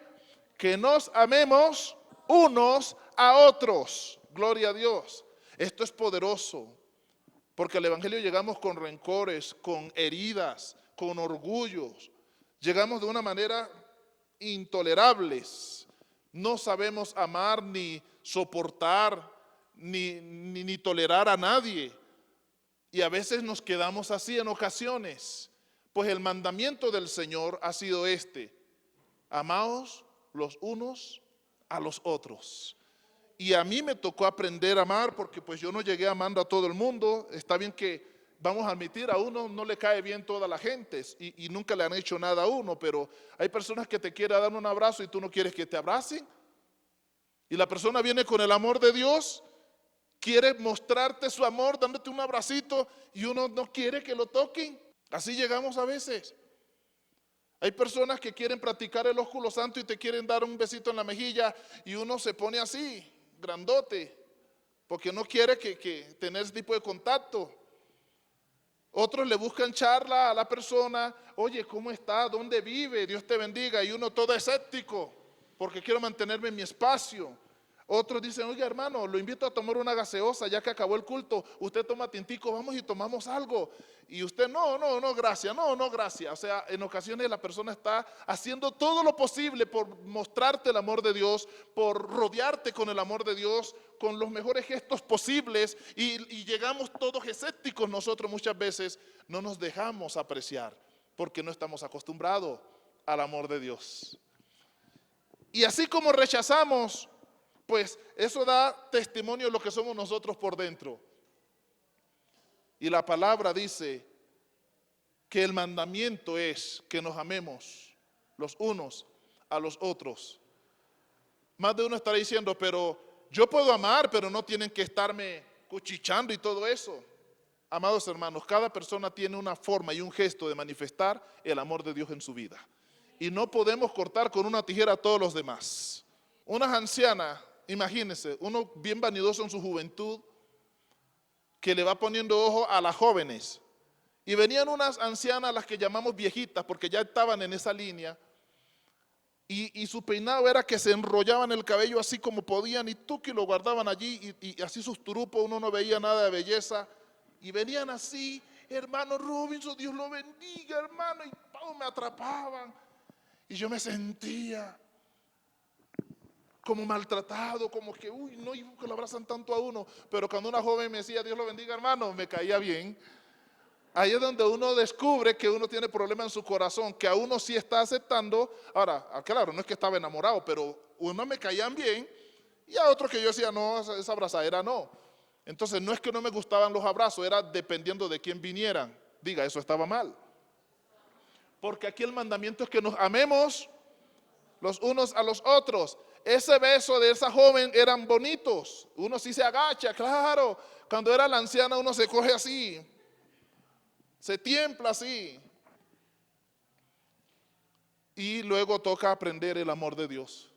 Que nos amemos unos a otros. Gloria a Dios. Esto es poderoso, porque al evangelio llegamos con rencores, con heridas, con orgullos. Llegamos de una manera intolerables. No sabemos amar, ni soportar, ni tolerar a nadie. Y a veces nos quedamos así en ocasiones. Pues el mandamiento del Señor ha sido este: amaos los unos a los otros. Y a mí me tocó aprender a amar, porque pues yo no llegué amando a todo el mundo. Está bien que, vamos a admitir, a uno no le cae bien toda la gente y nunca le han hecho nada a uno, pero hay personas que te quieren dar un abrazo y tú no quieres que te abracen. Y la persona viene con el amor de Dios, quiere mostrarte su amor dándote un abracito y uno no quiere que lo toquen. Así llegamos a veces. Hay personas que quieren practicar el ósculo santo y te quieren dar un besito en la mejilla y uno se pone así, grandote, porque no quiere que tener ese tipo de contacto. Otros le buscan charla a la persona: oye, ¿cómo está? ¿Dónde vive? Dios te bendiga. Y uno todo escéptico, porque quiero mantenerme en mi espacio. Otros dicen, oiga hermano, lo invito a tomar una gaseosa ya que acabó el culto, usted toma tintico, vamos y tomamos algo. Y usted, no, gracias, no, gracias. O sea, en ocasiones la persona está haciendo todo lo posible por mostrarte el amor de Dios, por rodearte con el amor de Dios, con los mejores gestos posibles. Y llegamos todos escépticos nosotros muchas veces, no nos dejamos apreciar porque no estamos acostumbrados al amor de Dios. Y así como rechazamos, pues eso da testimonio de lo que somos nosotros por dentro. Y la palabra dice que el mandamiento es que nos amemos los unos a los otros. Más de uno estará diciendo, pero yo puedo amar, pero no tienen que estarme cuchichando y todo eso. Amados hermanos, cada persona tiene una forma y un gesto de manifestar el amor de Dios en su vida. Y no podemos cortar con una tijera a todos los demás. Unas ancianas, imagínense, uno bien vanidoso en su juventud, que le va poniendo ojo a las jóvenes. Y venían unas ancianas, las que llamamos viejitas, porque ya estaban en esa línea. Y su peinado era que se enrollaban el cabello así como podían, y tú que lo guardaban allí, y así sus turupos, uno no veía nada de belleza. Y venían así, hermano Robinson, Dios lo bendiga, hermano, y me atrapaban. Y yo me sentía como maltratado, como que, uy, no, y que lo abrazan tanto a uno. Pero cuando una joven me decía, Dios lo bendiga, hermano, me caía bien. Ahí es donde uno descubre que uno tiene problema en su corazón, que a uno sí está aceptando. Ahora, claro, no es que estaba enamorado, pero uno me caían bien y a otro que yo decía, no, esa abrazadera no. Entonces no es que no me gustaban los abrazos, era dependiendo de quién vinieran. Diga, eso estaba mal. Porque aquí el mandamiento es que nos amemos los unos a los otros. Ese beso de esa joven eran bonitos. Uno sí se agacha, claro. Cuando era la anciana uno se coge así, se tiembla así. Y luego toca aprender el amor de Dios.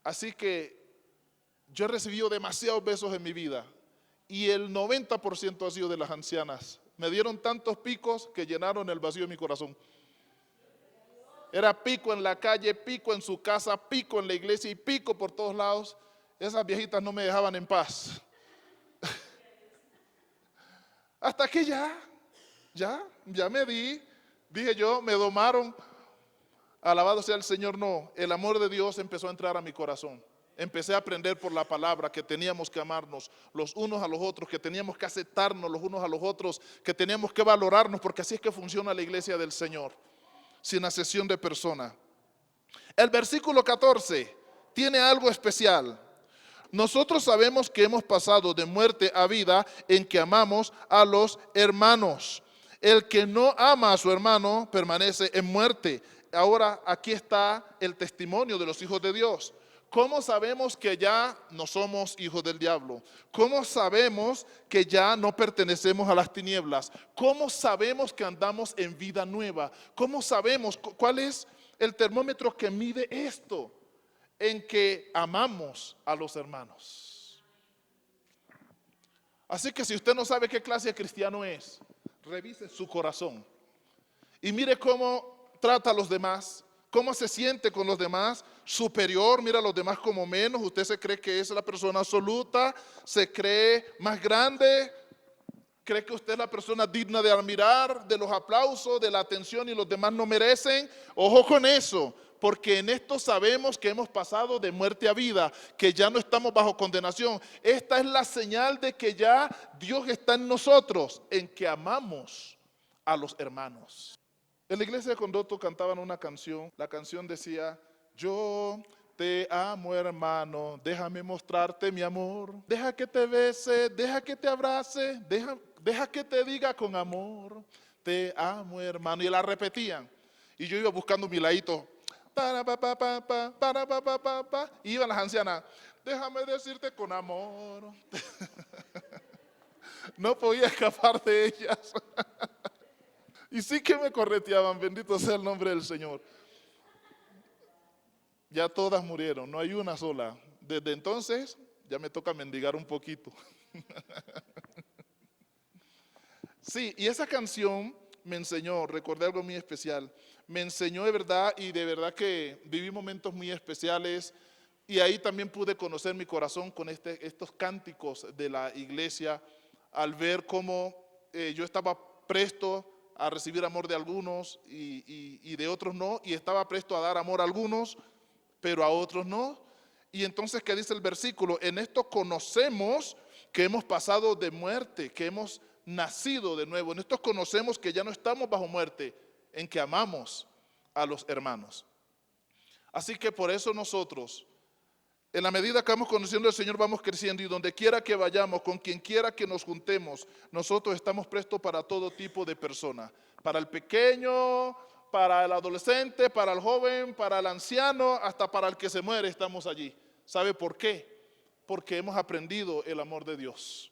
Así que yo he recibido demasiados besos en mi vida y el 90% ha sido de las ancianas. Me dieron tantos picos que llenaron el vacío de mi corazón. Era pico en la calle, pico en su casa, pico en la iglesia y pico por todos lados. Esas viejitas no me dejaban en paz. Hasta que ya me dije yo, me domaron. Alabado sea el Señor, no. El amor de Dios empezó a entrar a mi corazón. Empecé a aprender por la palabra que teníamos que amarnos los unos a los otros, que teníamos que aceptarnos los unos a los otros, que teníamos que valorarnos, porque así es que funciona la iglesia del Señor, sin acepción de persona. El versículo 14 tiene algo especial. Nosotros sabemos que hemos pasado de muerte a vida en que amamos a los hermanos. El que no ama a su hermano permanece en muerte. Ahora aquí está el testimonio de los hijos de Dios. ¿Cómo sabemos que ya no somos hijos del diablo? ¿Cómo sabemos que ya no pertenecemos a las tinieblas? ¿Cómo sabemos que andamos en vida nueva? ¿Cómo sabemos cuál es el termómetro que mide esto? En que amamos a los hermanos. Así que si usted no sabe qué clase de cristiano es, revise su corazón y mire cómo trata a los demás, cómo se siente con los demás, superior, mira a los demás como menos. Usted se cree que es la persona absoluta, se cree más grande, cree que usted es la persona digna de admirar, de los aplausos, de la atención, y los demás no merecen. Ojo con eso, porque en esto sabemos que hemos pasado de muerte a vida, que ya no estamos bajo condenación. Esta es la señal de que ya Dios está en nosotros, en que amamos a los hermanos. En la iglesia de Condoto cantaban una canción. La canción decía, yo te amo, hermano, déjame mostrarte mi amor. Deja que te bese, deja que te abrace, deja que te diga con amor, te amo, hermano. Y la repetían. Y yo iba buscando mi ladito. Para pa pa pa pa, para pa pa pa pa. Y iban las ancianas, déjame decirte con amor. No podía escapar de ellas. Y sí que me correteaban, bendito sea el nombre del Señor. Ya todas murieron, no hay una sola. Desde entonces ya me toca mendigar un poquito. Sí, y esa canción me enseñó, recordé algo muy especial. Me enseñó de verdad, y de verdad que viví momentos muy especiales. Y ahí también pude conocer mi corazón con estos cánticos de la iglesia, al ver cómo yo estaba presto a recibir amor de algunos y de otros no, y estaba presto a dar amor a algunos, pero a otros no. Y entonces, ¿qué dice el versículo? En esto conocemos que hemos pasado de muerte, que hemos nacido de nuevo. En esto conocemos que ya no estamos bajo muerte, en que amamos a los hermanos. Así que por eso nosotros, en la medida que vamos conociendo al Señor, vamos creciendo, y donde quiera que vayamos, con quien quiera que nos juntemos, nosotros estamos prestos para todo tipo de persona, para el pequeño, para el adolescente, para el joven, para el anciano, hasta para el que se muere estamos allí. ¿Sabe por qué? Porque hemos aprendido el amor de Dios.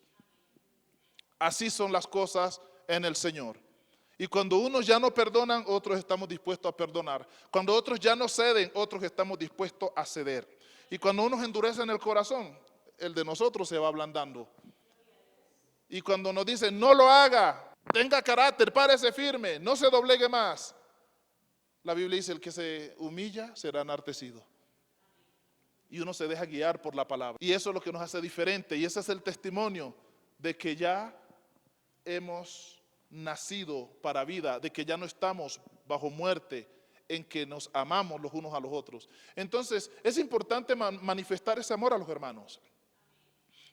Así son las cosas en el Señor. Y cuando unos ya no perdonan, otros estamos dispuestos a perdonar. Cuando otros ya no ceden, otros estamos dispuestos a ceder. Y cuando unos endurecen el corazón, el de nosotros se va ablandando. Y cuando nos dicen, no lo haga, tenga carácter, párese firme, no se doblegue más, la Biblia dice, el que se humilla será enaltecido. Y uno se deja guiar por la palabra. Y eso es lo que nos hace diferente. Y ese es el testimonio de que ya hemos nacido para vida, de que ya no estamos bajo muerte, en que nos amamos los unos a los otros. Entonces, es importante manifestar ese amor a los hermanos.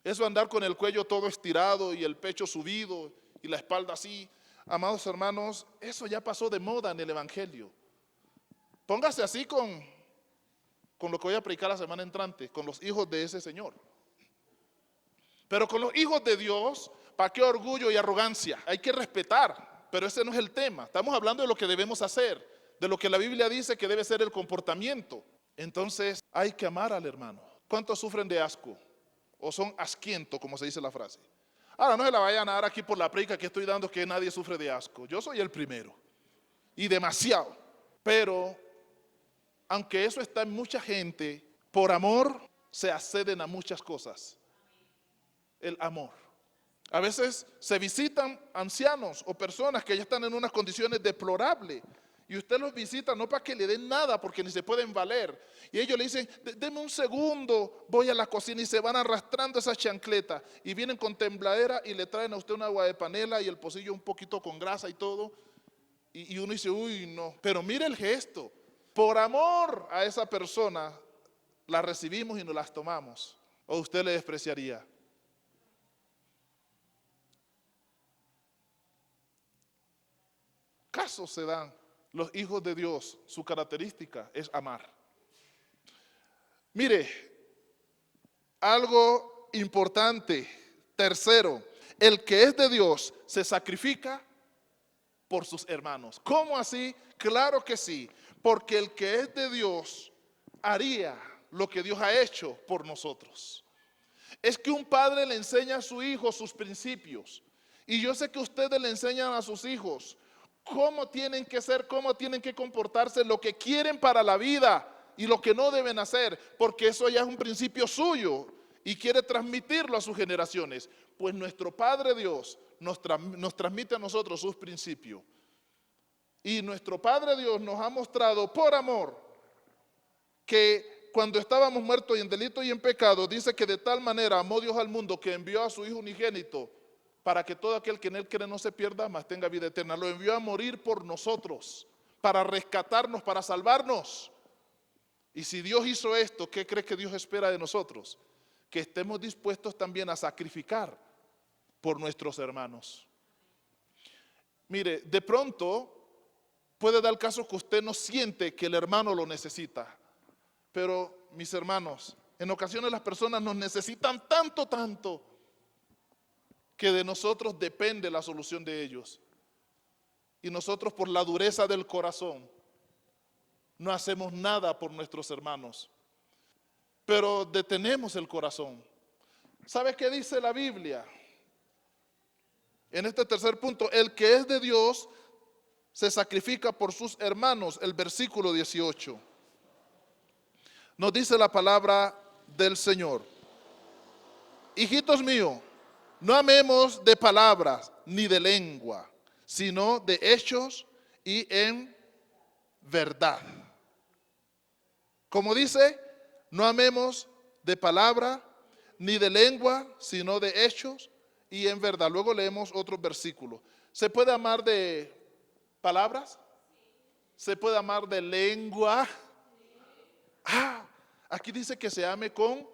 Eso andar con el cuello todo estirado y el pecho subido y la espalda así. Amados hermanos, eso ya pasó de moda en el evangelio. Póngase así con lo que voy a predicar la semana entrante, con los hijos de ese Señor. Pero con los hijos de Dios, ¿para qué orgullo y arrogancia? Hay que respetar, pero ese no es el tema. Estamos hablando de lo que debemos hacer, de lo que la Biblia dice que debe ser el comportamiento. Entonces, hay que amar al hermano. ¿Cuántos sufren de asco? O son asquientos, como se dice la frase. Ahora, no se la vayan a dar aquí por la predica que estoy dando, que nadie sufre de asco. Yo soy el primero. Y demasiado. Pero, aunque eso está en mucha gente, por amor se acceden a muchas cosas. El amor. A veces se visitan ancianos o personas que ya están en unas condiciones deplorables, y usted los visita no para que le den nada, porque ni se pueden valer, y ellos le dicen, deme un segundo, voy a la cocina, y se van arrastrando esas chancletas y vienen con tembladera y le traen a usted un agua de panela y el pocillo un poquito con grasa y todo, y uno dice, uy no, pero mire el gesto, por amor a esa persona la recibimos y nos las tomamos. ¿O usted le despreciaría? Casos se dan. Los hijos de Dios, su característica es amar. Mire, algo importante. Tercero, el que es de Dios se sacrifica por sus hermanos. ¿Cómo así? Claro que sí, porque el que es de Dios haría lo que Dios ha hecho por nosotros. Es que un padre le enseña a su hijo sus principios, y yo sé que ustedes le enseñan a sus hijos cómo tienen que ser, cómo tienen que comportarse, lo que quieren para la vida y lo que no deben hacer, porque eso ya es un principio suyo y quiere transmitirlo a sus generaciones. Pues nuestro Padre Dios nos transmite a nosotros sus principios. Y nuestro Padre Dios nos ha mostrado por amor que cuando estábamos muertos y en delito y en pecado, dice que de tal manera amó Dios al mundo que envió a su Hijo unigénito, para que todo aquel que en él cree no se pierda, mas tenga vida eterna. Lo envió a morir por nosotros, para rescatarnos, para salvarnos. Y si Dios hizo esto, ¿qué cree que Dios espera de nosotros? Que estemos dispuestos también a sacrificar por nuestros hermanos. Mire, de pronto puede dar el caso que usted no siente que el hermano lo necesita. Pero, mis hermanos, en ocasiones las personas nos necesitan tanto, que de nosotros depende la solución de ellos. Y nosotros, por la dureza del corazón, no hacemos nada por nuestros hermanos. Pero detenemos el corazón. ¿Sabe qué dice la Biblia? En este tercer punto, el que es de Dios se sacrifica por sus hermanos. El versículo 18. Nos dice la palabra del Señor. Hijitos míos, no amemos de palabras ni de lengua, sino de hechos y en verdad. Como dice, No amemos de palabra ni de lengua, sino de hechos y en verdad. Luego leemos otros versículos. ¿Se puede amar de palabras? ¿Se puede amar de lengua? Aquí dice que se ame con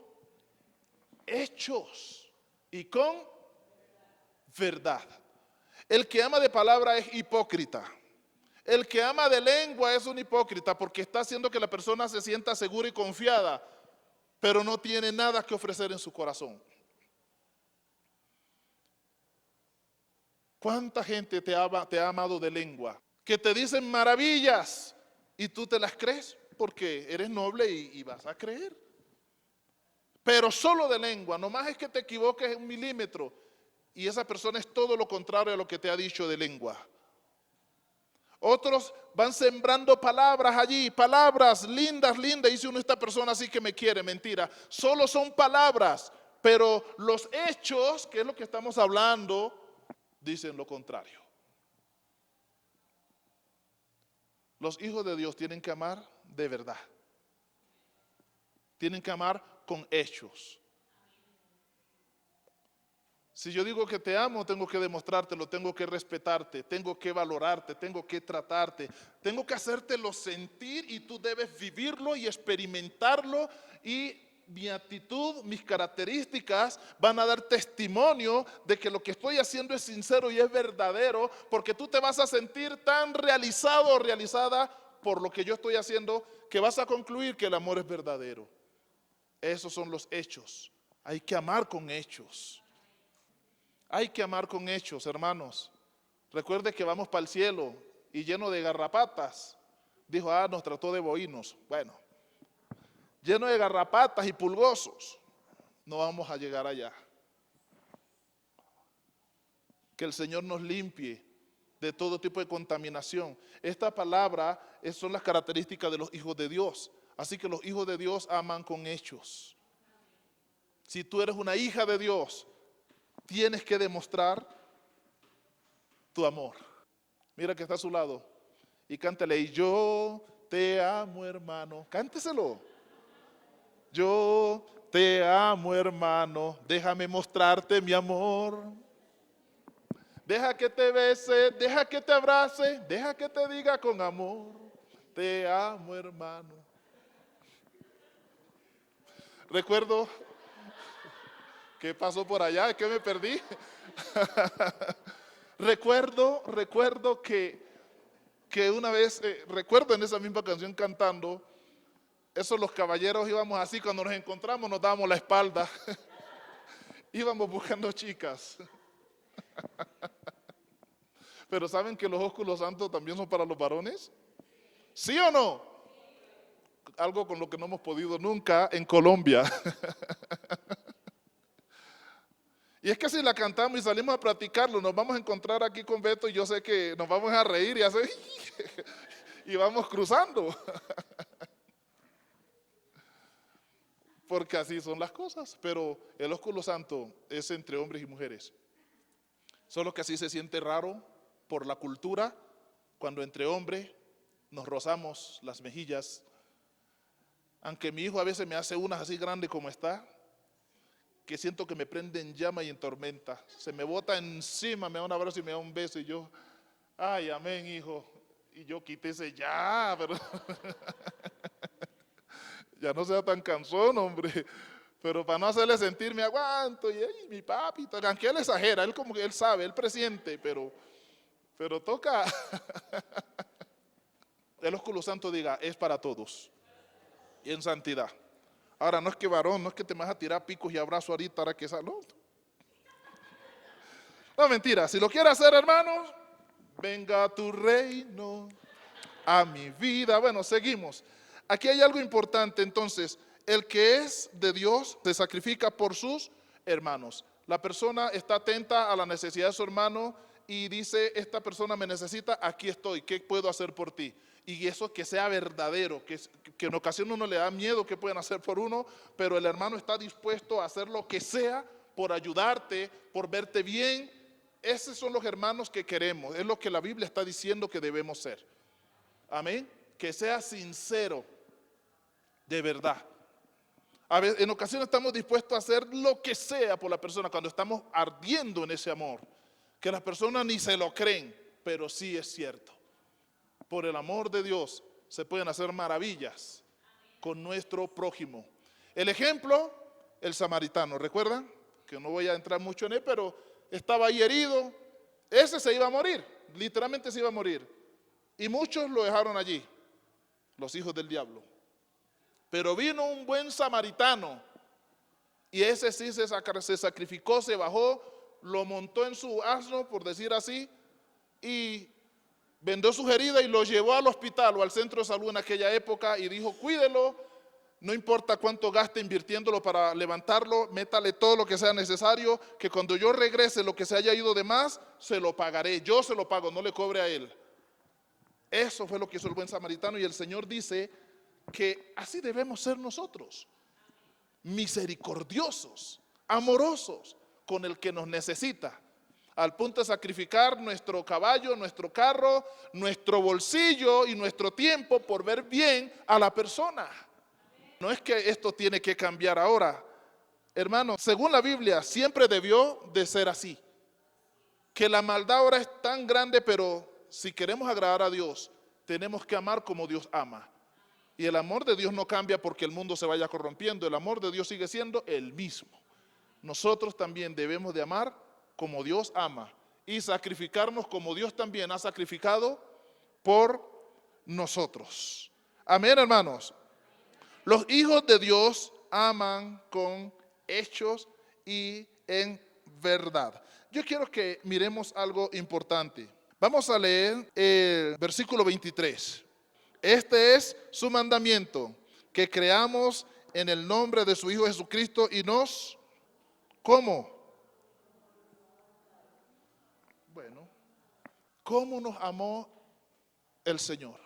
hechos y con verdad. El que ama de palabra es hipócrita. El que ama de lengua es un hipócrita porque está haciendo que la persona se sienta segura y confiada, pero no tiene nada que ofrecer en su corazón. ¿Cuánta gente te ha amado de lengua? Que te dicen maravillas y tú te las crees porque eres noble y vas a creer. Pero solo de lengua, nomás es que te equivoques 1 milímetro y esa persona es todo lo contrario a lo que te ha dicho de lengua. Otros van sembrando palabras allí, palabras lindas, lindas. Dice uno, esta persona sí que me quiere, mentira. Solo son palabras, pero los hechos, que es lo que estamos hablando, dicen lo contrario. Los hijos de Dios tienen que amar de verdad. Tienen que amar con hechos. Si yo digo que te amo, tengo que demostrártelo, tengo que respetarte, tengo que valorarte, tengo que tratarte, tengo que hacértelo sentir y tú debes vivirlo y experimentarlo y mi actitud, mis características van a dar testimonio de que lo que estoy haciendo es sincero y es verdadero, porque tú te vas a sentir tan realizado o realizada por lo que yo estoy haciendo que vas a concluir que el amor es verdadero. Esos son los hechos. Hay que amar con hechos. Hay que amar con hechos, hermanos. Recuerde que vamos para el cielo y lleno de garrapatas. Dijo, nos trató de boínos. Bueno, lleno de garrapatas y pulgosos, no vamos a llegar allá. Que el Señor nos limpie de todo tipo de contaminación. Esta palabra son las características de los hijos de Dios. Así que los hijos de Dios aman con hechos. Si tú eres una hija de Dios, tienes que demostrar tu amor. Mira que está a su lado y cántale, y yo te amo, hermano. Cánteselo. Yo te amo, hermano. Déjame mostrarte mi amor. Deja que te bese, deja que te abrace, deja que te diga con amor. Te amo, hermano. Recuerdo que pasó por allá, es que me perdí. Recuerdo que una vez, recuerdo en esa misma canción cantando, los caballeros íbamos así, cuando nos encontramos nos dábamos la espalda, íbamos buscando chicas. Pero ¿saben que los ósculos santos también son para los varones? ¿Sí o no? Algo con lo que no hemos podido nunca en Colombia. Y es que si la cantamos y salimos a practicarlo, nos vamos a encontrar aquí con Beto y yo sé que nos vamos a reír y hacer y vamos cruzando. Porque así son las cosas. Pero el ósculo santo es entre hombres y mujeres. Solo que así se siente raro por la cultura cuando entre hombres nos rozamos las mejillas. Aunque mi hijo a veces me hace unas así grandes como está, que siento que me prende en llama y en tormenta. Se me bota encima, me da un abrazo y me da un beso y yo, ay, amén, hijo. Y yo quítese ya, pero ya no sea tan cansón, hombre. Pero para no hacerle sentir, me aguanto. Y mi papi, aunque él exagera, él como que él sabe, él presiente, pero toca. El ósculo santo diga, es para todos. Y en santidad. Ahora, no es que varón, no es que te vas a tirar picos y abrazos ahorita para que salga. No, mentira. Si lo quieres hacer, hermanos, venga a tu reino, a mi vida. Bueno, seguimos. Aquí hay algo importante, entonces. El que es de Dios se sacrifica por sus hermanos. La persona está atenta a la necesidad de su hermano y dice, esta persona me necesita, aquí estoy, ¿qué puedo hacer por ti? Y eso que sea verdadero, que en ocasiones uno le da miedo que puedan hacer por uno, pero el hermano está dispuesto a hacer lo que sea por ayudarte, por verte bien. Esos son los hermanos que queremos, es lo que la Biblia está diciendo que debemos ser. Amén. Que sea sincero, de verdad. En ocasiones estamos dispuestos a hacer lo que sea por la persona cuando estamos ardiendo en ese amor, que las personas ni se lo creen, pero sí es cierto. Por el amor de Dios se pueden hacer maravillas con nuestro prójimo. El ejemplo, el samaritano, ¿recuerdan? Que no voy a entrar mucho en él, pero estaba ahí herido. Ese se iba a morir, literalmente se iba a morir. Y muchos lo dejaron allí, los hijos del diablo. Pero vino un buen samaritano y ese sí se sacrificó, se bajó, lo montó en su asno, por decir así, y vendó sus heridas y lo llevó al hospital o al centro de salud en aquella época y dijo, cuídelo, no importa cuánto gaste invirtiéndolo para levantarlo, métale todo lo que sea necesario, que cuando yo regrese lo que se haya ido de más, se lo pagaré, yo se lo pago, no le cobre a él. Eso fue lo que hizo el buen samaritano y el Señor dice que así debemos ser nosotros, misericordiosos, amorosos con el que nos necesita, al punto de sacrificar nuestro caballo, nuestro carro, nuestro bolsillo y nuestro tiempo por ver bien a la persona. No es que esto tiene que cambiar ahora, hermano, según la Biblia siempre debió de ser así, que la maldad ahora es tan grande, pero si queremos agradar a Dios, tenemos que amar como Dios ama. Y el amor de Dios no cambia porque el mundo se vaya corrompiendo, el amor de Dios sigue siendo el mismo. Nosotros también debemos de amar como Dios ama y sacrificarnos como Dios también ha sacrificado por nosotros. Amén, hermanos. Los hijos de Dios aman con hechos y en verdad. Yo quiero que miremos algo importante. Vamos a leer el versículo 23. Este es su mandamiento, que creamos en el nombre de su Hijo Jesucristo y nos, ¿cómo? Bueno, ¿cómo nos amó el Señor?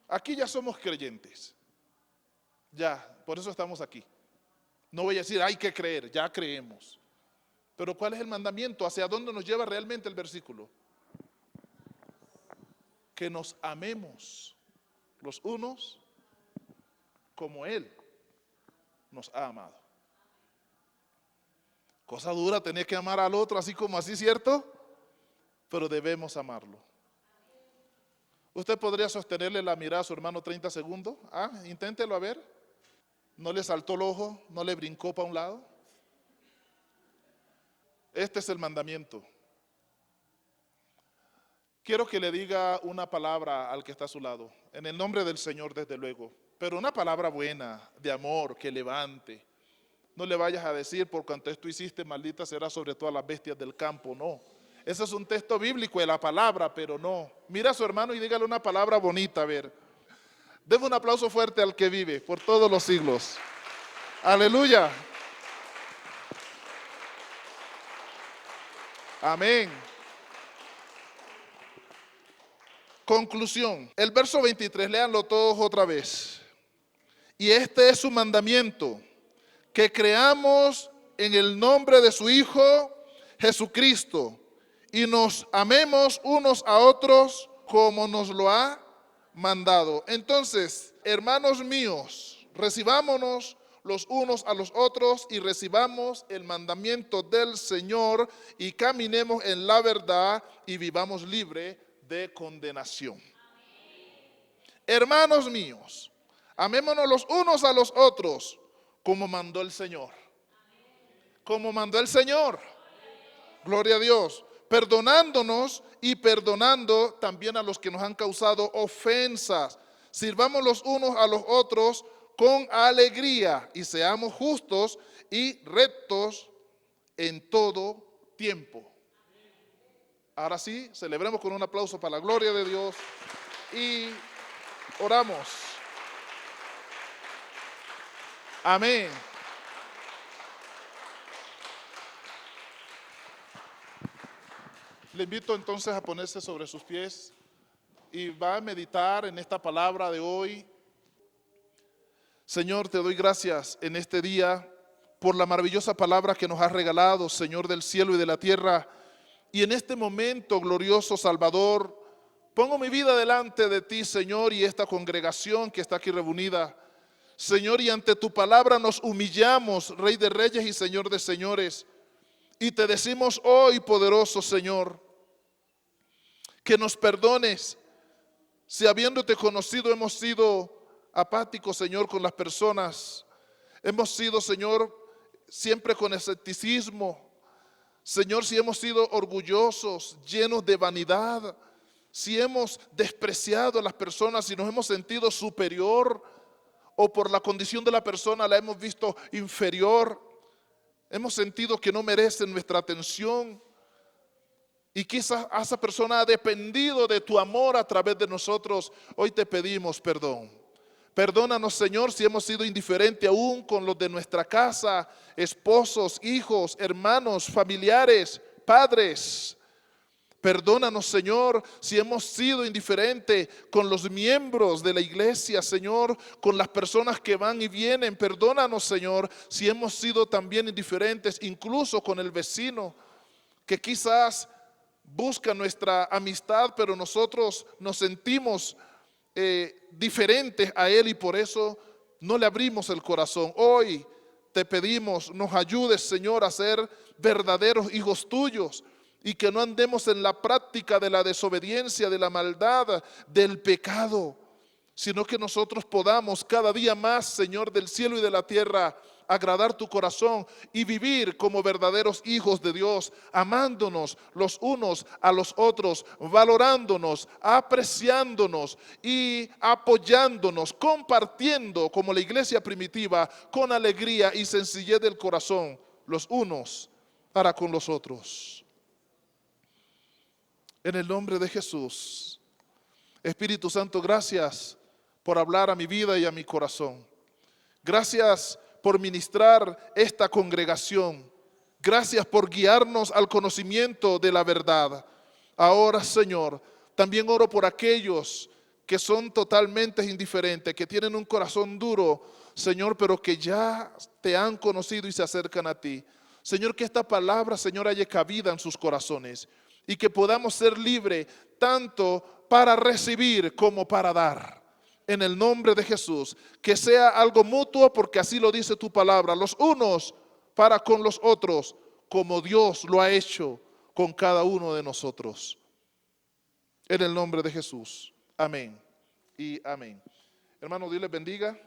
Aquí ya somos creyentes, ya, por eso estamos aquí. No voy a decir hay que creer, ya creemos. Pero ¿cuál es el mandamiento? ¿Hacia dónde nos lleva realmente el versículo? Que nos amemos los unos como Él nos ha amado. Cosa dura tener que amar al otro así como así, ¿cierto? Pero debemos amarlo. ¿Usted podría sostenerle la mirada a su hermano 30 segundos? Inténtelo a ver. ¿No le saltó el ojo? ¿No le brincó para un lado? Este es el mandamiento. Quiero que le diga una palabra al que está a su lado, en el nombre del Señor desde luego, pero una palabra buena, de amor, que levante. No le vayas a decir, por cuanto esto hiciste, maldita será sobre todas las bestias del campo, no. Ese es un texto bíblico de la palabra, pero no. Mira a su hermano y dígale una palabra bonita, a ver. Deme un aplauso fuerte al que vive por todos los siglos. Aleluya. Amén. Conclusión, el verso 23, léanlo todos otra vez. Y este es su mandamiento, que creamos en el nombre de su Hijo Jesucristo y nos amemos unos a otros como nos lo ha mandado. Entonces, hermanos míos, recibámonos los unos a los otros y recibamos el mandamiento del Señor y caminemos en la verdad y vivamos libre de condenación. Hermanos míos, amémonos los unos a los otros como mandó el Señor. Como mandó el Señor. Gloria a Dios. Perdonándonos y perdonando también a los que nos han causado ofensas. Sirvamos los unos a los otros con alegría y seamos justos y rectos en todo tiempo. Ahora sí, celebremos con un aplauso para la gloria de Dios y oramos. Amén. Le invito entonces a ponerse sobre sus pies y va a meditar en esta palabra de hoy. Señor, te doy gracias en este día por la maravillosa palabra que nos has regalado, Señor del cielo y de la tierra. Y en este momento, glorioso Salvador, pongo mi vida delante de ti, Señor, y esta congregación que está aquí reunida. Señor, y ante tu palabra nos humillamos, Rey de Reyes y Señor de Señores. Y te decimos hoy, poderoso Señor, que nos perdones si habiéndote conocido hemos sido apáticos, Señor, con las personas. Hemos sido, Señor, siempre con escepticismo. Señor, si hemos sido orgullosos, llenos de vanidad, si hemos despreciado a las personas, si nos hemos sentido superior o por la condición de la persona la hemos visto inferior, hemos sentido que no merecen nuestra atención y quizás esa persona ha dependido de tu amor a través de nosotros. Hoy te pedimos perdón. Perdónanos, Señor, si hemos sido indiferentes aún con los de nuestra casa, esposos, hijos, hermanos, familiares, padres. Perdónanos, Señor, si hemos sido indiferentes con los miembros de la iglesia, Señor, con las personas que van y vienen. Perdónanos, Señor, si hemos sido también indiferentes, incluso con el vecino, que quizás busca nuestra amistad, pero nosotros nos sentimos diferentes a él y por eso no le abrimos el corazón. Hoy te pedimos, nos ayudes, Señor, a ser verdaderos hijos tuyos y que no andemos en la práctica de la desobediencia, de la maldad, del pecado, sino que nosotros podamos cada día más, Señor, del cielo y de la tierra, agradar tu corazón y vivir como verdaderos hijos de Dios, amándonos los unos a los otros, valorándonos, apreciándonos y apoyándonos, compartiendo como la iglesia primitiva con alegría y sencillez del corazón los unos para con los otros. En el nombre de Jesús, Espíritu Santo, gracias por hablar a mi vida y a mi corazón. Gracias por ministrar esta congregación. Gracias por guiarnos al conocimiento de la verdad. Ahora, Señor, también oro por aquellos que son totalmente indiferentes, que tienen un corazón duro, Señor, pero que ya te han conocido y se acercan a ti. Señor, que esta palabra, Señor, haya cabida en sus corazones y que podamos ser libres tanto para recibir como para dar. En el nombre de Jesús, que sea algo mutuo porque así lo dice tu palabra, los unos para con los otros, como Dios lo ha hecho con cada uno de nosotros. En el nombre de Jesús. Amén y amén. Hermano, Dios les bendiga.